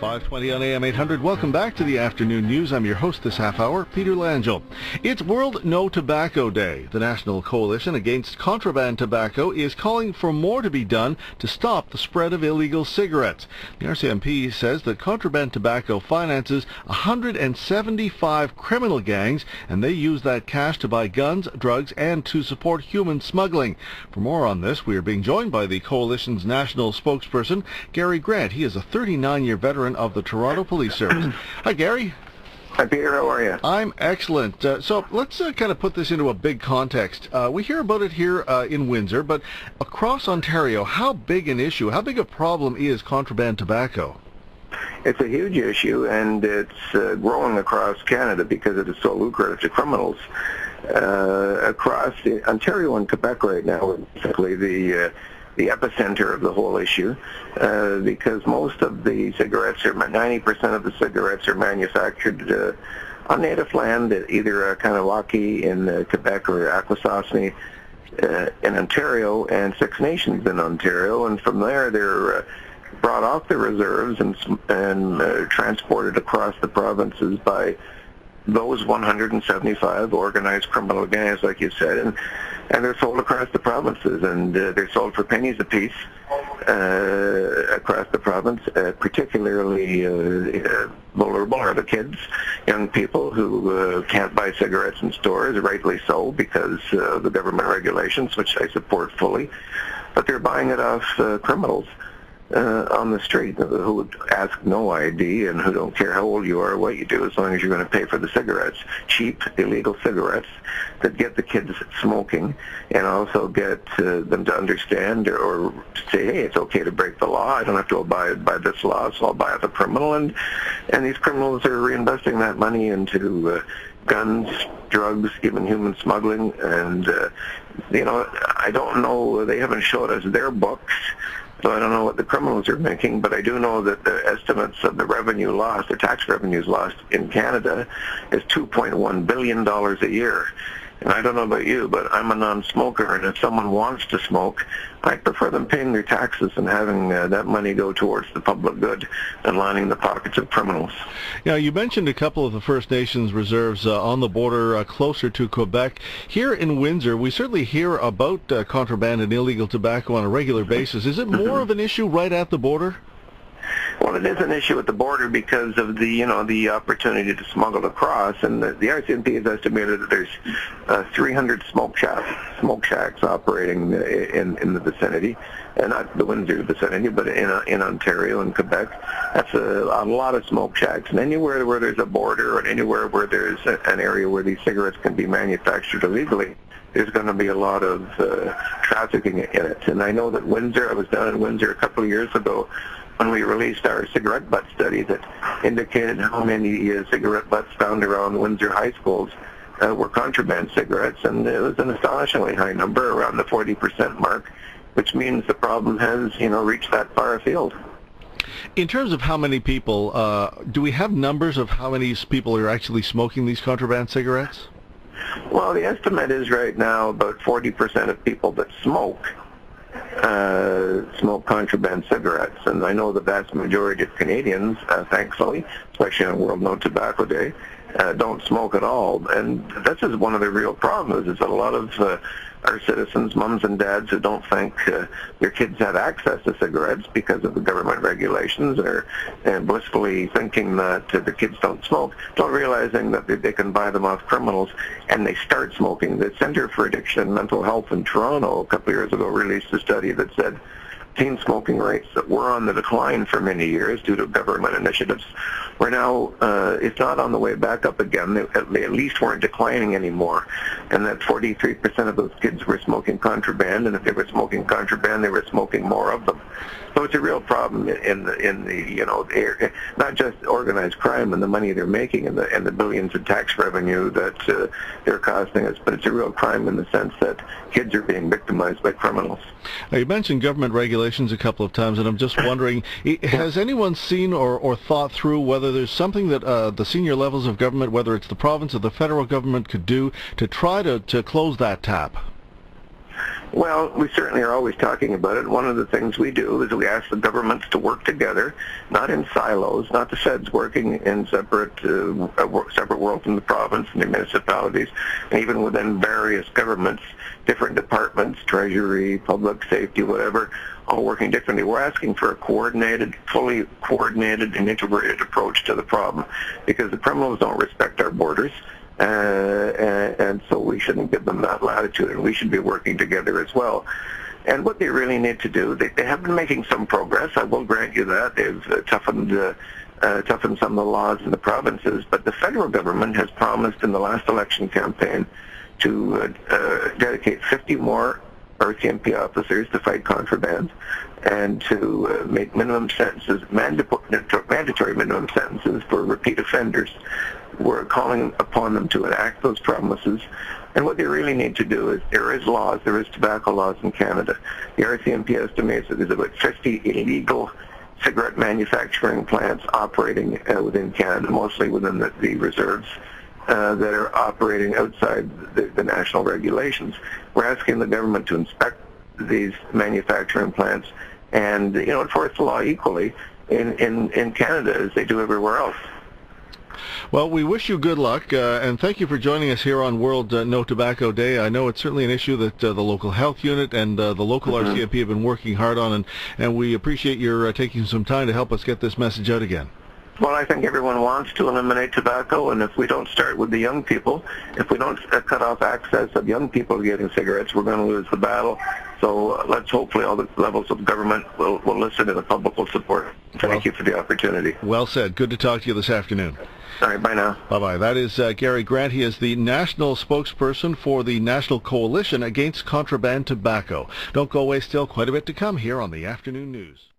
5:20 on AM 800. Welcome back to the afternoon news. I'm your host this half hour, Peter Langell. It's World No Tobacco Day. The National Coalition Against Contraband Tobacco is calling for more to be done to stop the spread of illegal cigarettes. The RCMP says that contraband tobacco finances 175 criminal gangs, and they use that cash to buy guns, drugs, and to support human smuggling. For more on this, we are being joined by the coalition's national spokesperson, Gary Grant. He is a 39-year veteran of the Toronto Police Service. Hi, Gary. Hi, Peter. How are you? I'm excellent. So let's kind of put this into a big context. We hear about it here in Windsor, but across Ontario, how big an issue, how big a problem is contraband tobacco? It's a huge issue, and it's growing across Canada because it is so lucrative to criminals. Across Ontario and Quebec right now are basically the epicenter of the whole issue, because most of the cigarettes, 90% of the cigarettes are manufactured on native land, either Kanawaki in Quebec or Akwesasne in Ontario, and Six Nations in Ontario, and from there they're brought off the reserves and transported across the provinces by those 175 organized criminal gangs, like you said, and they're sold across the provinces, and they're sold for pennies apiece across the province. Particularly vulnerable are the kids, young people who can't buy cigarettes in stores, rightly so, because of the government regulations, which I support fully, but they're buying it off criminals on the street who would ask no ID and who don't care how old you are or what you do, as long as you're going to pay for the cigarettes. Cheap, illegal cigarettes that get the kids smoking and also get them to understand or say, hey, it's okay to break the law. I don't have to abide by this law, so I'll buy off a criminal. And these criminals are reinvesting that money into guns, drugs, even human smuggling. And, I don't know, they haven't showed us their books, so I don't know what the criminals are making, but I do know that the estimates of the revenue lost, the tax revenues lost in Canada, is $2.1 billion a year. And I don't know about you, but I'm a non-smoker, and if someone wants to smoke, I prefer them paying their taxes and having that money go towards the public good and lining the pockets of criminals. Yeah, you mentioned a couple of the First Nations reserves on the border closer to Quebec. Here in Windsor, we certainly hear about contraband and illegal tobacco on a regular basis. Is it more of an issue right at the border? Well, it is an issue at the border because of the opportunity to smuggle across, and the RCMP has estimated that there's 300 smoke shacks operating in the vicinity, and not the Windsor vicinity, but in Ontario and Quebec. That's a lot of smoke shacks, and anywhere where there's a border and anywhere where there's an area where these cigarettes can be manufactured illegally, there's going to be a lot of trafficking in it. And I know that Windsor, I was down in Windsor a couple of years ago when we released our cigarette butt study that indicated how many cigarette butts found around Windsor high schools were contraband cigarettes, and it was an astonishingly high number, around the 40% mark, which means the problem has, reached that far afield. In terms of how many people, do we have numbers of how many people are actually smoking these contraband cigarettes? Well, the estimate is right now about 40% of people that smoke contraband cigarettes, and I know the vast majority of Canadians, thankfully, especially on World No Tobacco Day, don't smoke at all. And this is one of the real problems, is that a lot of our citizens, mums and dads who don't think their kids have access to cigarettes because of the government regulations, and blissfully thinking that the kids don't smoke, don't realizing that they can buy them off criminals, and they start smoking. The Centre for Addiction and Mental Health in Toronto a couple of years ago released a study that said teen smoking rates that were on the decline for many years due to government initiatives were now, if not on the way back up again, they at least weren't declining anymore, and that 43% of those kids were smoking contraband, and if they were smoking contraband, they were smoking more of them. So it's a real problem in the not just organized crime and the money they're making and the billions of tax revenue that they're costing us, but it's a real crime in the sense that kids are being victimized by criminals. Now, you mentioned government regulations a couple of times, and I'm just wondering, has anyone seen or thought through whether there's something that the senior levels of government, whether it's the province or the federal government, could do to try to close that tap? Well, we certainly are always talking about it. One of the things we do is we ask the governments to work together, not in silos, not the feds working in separate worlds in the province and the municipalities, and even within various governments, different departments, treasury, public safety, whatever, all working differently. We're asking for a coordinated, fully coordinated and integrated approach to the problem, because the criminals don't respect our borders. And so we shouldn't give them that latitude, and we should be working together as well. And what they really need to do, they have been making some progress, I will grant you that. They've toughened some of the laws in the provinces, but the federal government has promised in the last election campaign to dedicate 50 more RCMP officers to fight contraband, and to make minimum sentences, mandatory minimum sentences for repeat offenders. We're calling upon them to enact those promises. And what they really need to do is, there is tobacco laws in Canada. The RCMP estimates that there's about 50 illegal cigarette manufacturing plants operating within Canada, mostly within the reserves that are operating outside the national regulations. We're asking the government to inspect these manufacturing plants and enforce the law equally in Canada as they do everywhere else. Well, we wish you good luck, and thank you for joining us here on World No Tobacco Day. I know it's certainly an issue that the local health unit and the local RCMP have been working hard on, and we appreciate your taking some time to help us get this message out again. Well, I think everyone wants to eliminate tobacco, and if we don't start with the young people, if we don't cut off access of young people to getting cigarettes, we're going to lose the battle. So let's hopefully all the levels of government will listen and the public will support. Thank you for the opportunity. Well said. Good to talk to you this afternoon. All right, bye now. Bye-bye. That is Gary Grant. He is the National Spokesperson for the National Coalition Against Contraband Tobacco. Don't go away, still quite a bit to come here on the Afternoon News.